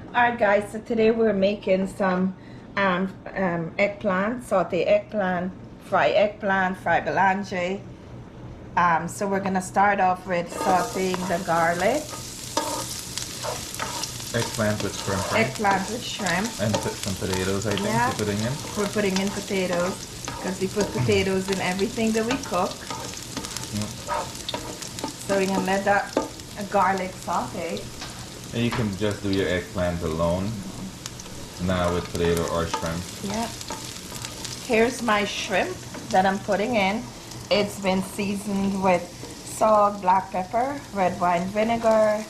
Alright guys, so today we're making some eggplant, saute eggplant, fry belange. So we're gonna start off with sauteing the garlic. Eggplant with shrimp, right? Eggplant with shrimp. And put some potatoes, I think, Yeah, you're putting in. we're putting in potatoes because we put potatoes in everything that we cook. Yep. So we're gonna let that garlic saute. And you can just do your eggplant alone, not with potato or shrimp. Yeah. Here's my shrimp that I'm putting in. It's been seasoned with salt, black pepper, red wine vinegar,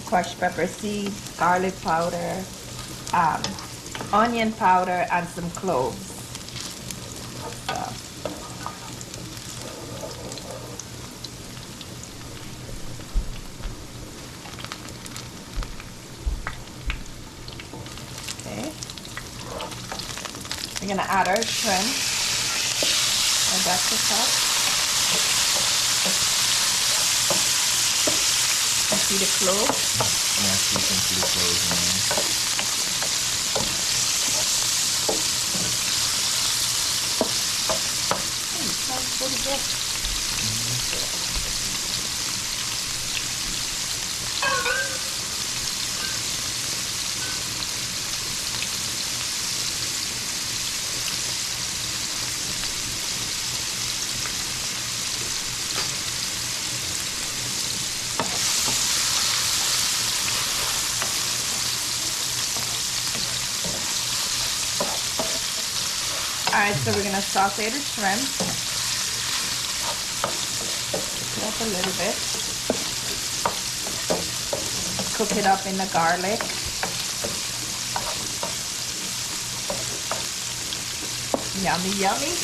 crushed pepper seeds, garlic powder, onion powder, and some cloves. So. Okay. We're gonna add our shrimp. And that's the top. See the cloves? Yeah, so you can see the cloves in there. It smells pretty good. Alright, so we're gonna saute the shrimp. Cook it up a little bit. Cook it up in the garlic. Yummy, yummy.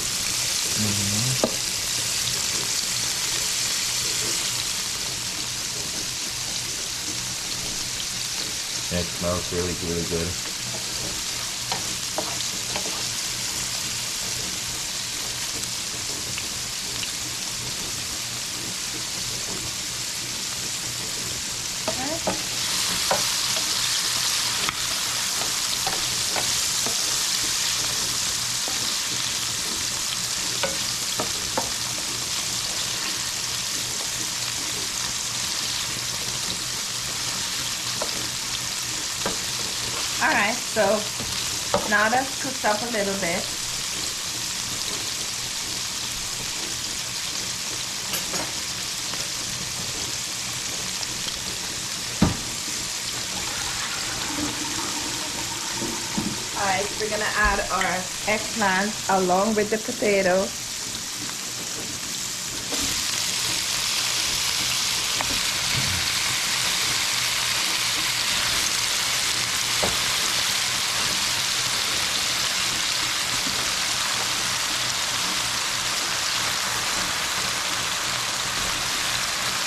Yeah, it smells really, really good. Alright, so now that's cooked up a little bit. Alright, we're gonna add our eggplant along with the potato.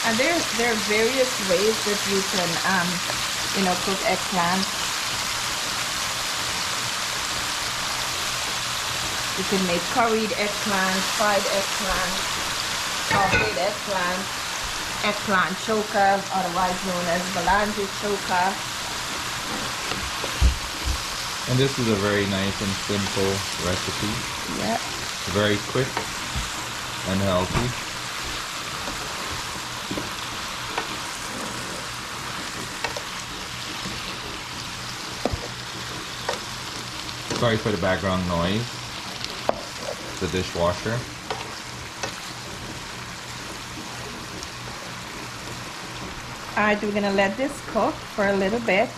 And there are various ways that you can, cook eggplant. You can make curried eggplant, fried eggplant, sauteed eggplant, eggplant choka, otherwise known as belange choka. And this is a very nice and simple recipe. Yeah. Very quick and healthy. Sorry for the background noise. The dishwasher. Alright, we're gonna let this cook for a little bit,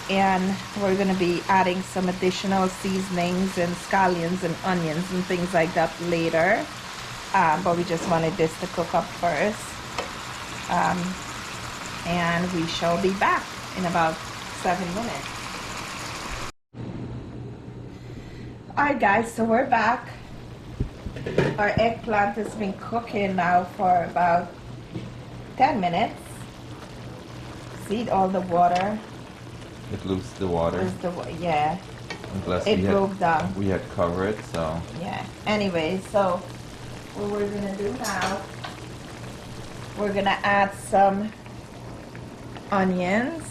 and we're gonna be adding some additional seasonings and scallions and onions and things like that later. But we just wanted this to cook up first. And we shall be back in about 7 minutes. Alright guys, so we're back. Our eggplant has been cooking now for about 10 minutes. See all the water? It loosed the water. Yeah. And plus It broke down. We had covered it, so. Yeah. Anyway, so what we're gonna do now, we're gonna add some onions.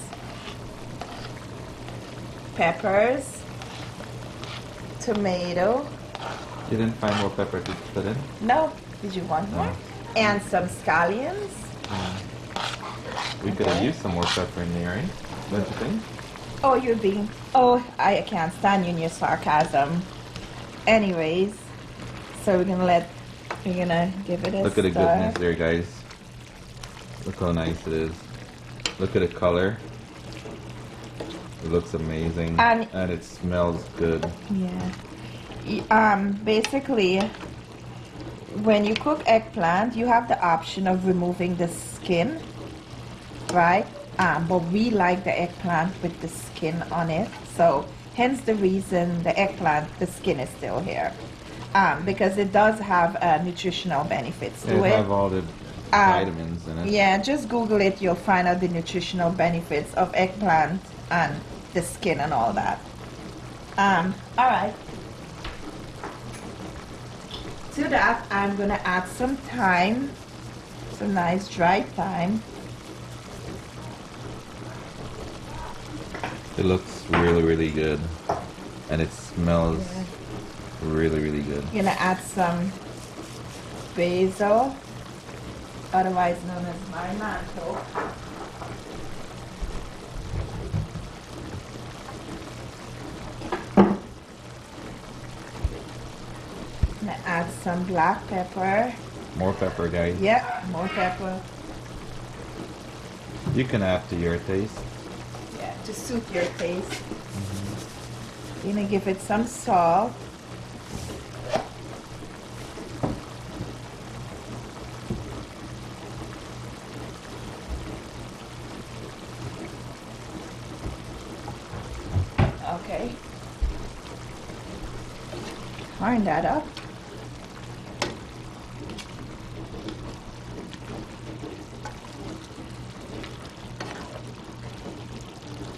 peppers, tomato. You didn't find more pepper to put in? No, did you want more? No. And some scallions. We could have used some more pepper in there, right? Don't you think? Oh, you're being. Oh, I can't stand you and your sarcasm. Anyways, so we're gonna give it a Look at the stir. goodness there, guys. Look how nice it is. Look at the color. It looks amazing. And it smells good. Yeah. Basically, when you cook eggplant, you have the option of removing the skin, right? But we like the eggplant with the skin on it. So hence the reason the eggplant, the skin is still here. Because it does have nutritional benefits to it. It have all the vitamins in it. Yeah, just Google it. You'll find out the nutritional benefits of eggplant and the skin and all that. All right. To that, I'm gonna add some thyme, some nice dried thyme. It looks really, really good. And it smells really, really good. Gonna add some basil, otherwise known as my manto. Gonna add some black pepper. More pepper, guys. Yep, more pepper. You can add to your taste. Yeah, to suit your taste. Gonna give it some salt. Okay. Line that up.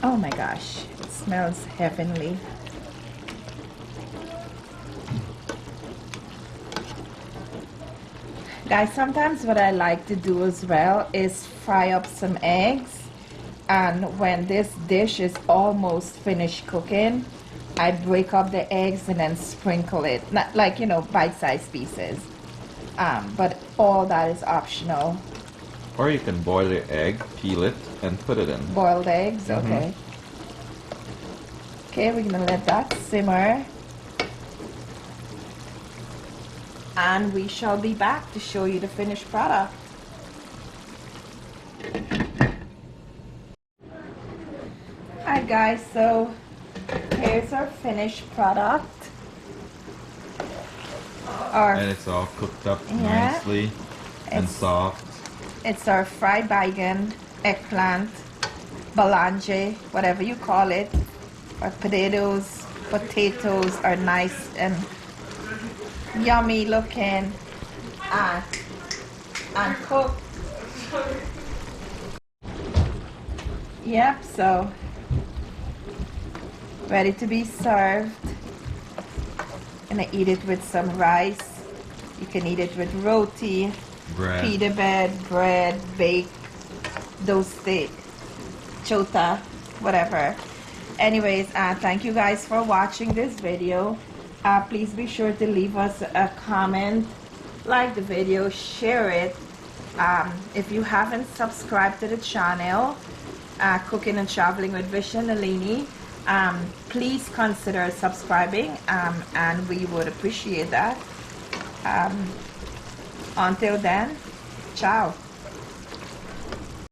Oh my gosh, it smells heavenly. Guys, sometimes what I like to do as well is fry up some eggs, and when this dish is almost finished cooking, I break up the eggs and then sprinkle it, not like, you know, bite-sized pieces. But all that is optional. Or you can boil your egg, peel it, and put it in. Boiled eggs, okay. Okay, we're gonna let that simmer. And we shall be back to show you the finished product. Hi guys, so here's our finished product. And it's all cooked up nicely and soft. It's our fried bacon, eggplant, balange, whatever you call it. Our potatoes are nice and yummy looking and cooked. Yep, so ready to be served. Gonna eat it with some rice. You can eat it with roti, Bread. pita bread, baked, toasted, chota, whatever. Anyways, thank you guys for watching this video. Please be sure to leave us a comment, like the video, share it. If you haven't subscribed to the channel, Cooking and Traveling with Vish and Nalini, please consider subscribing, and we would appreciate that. Until then, ciao.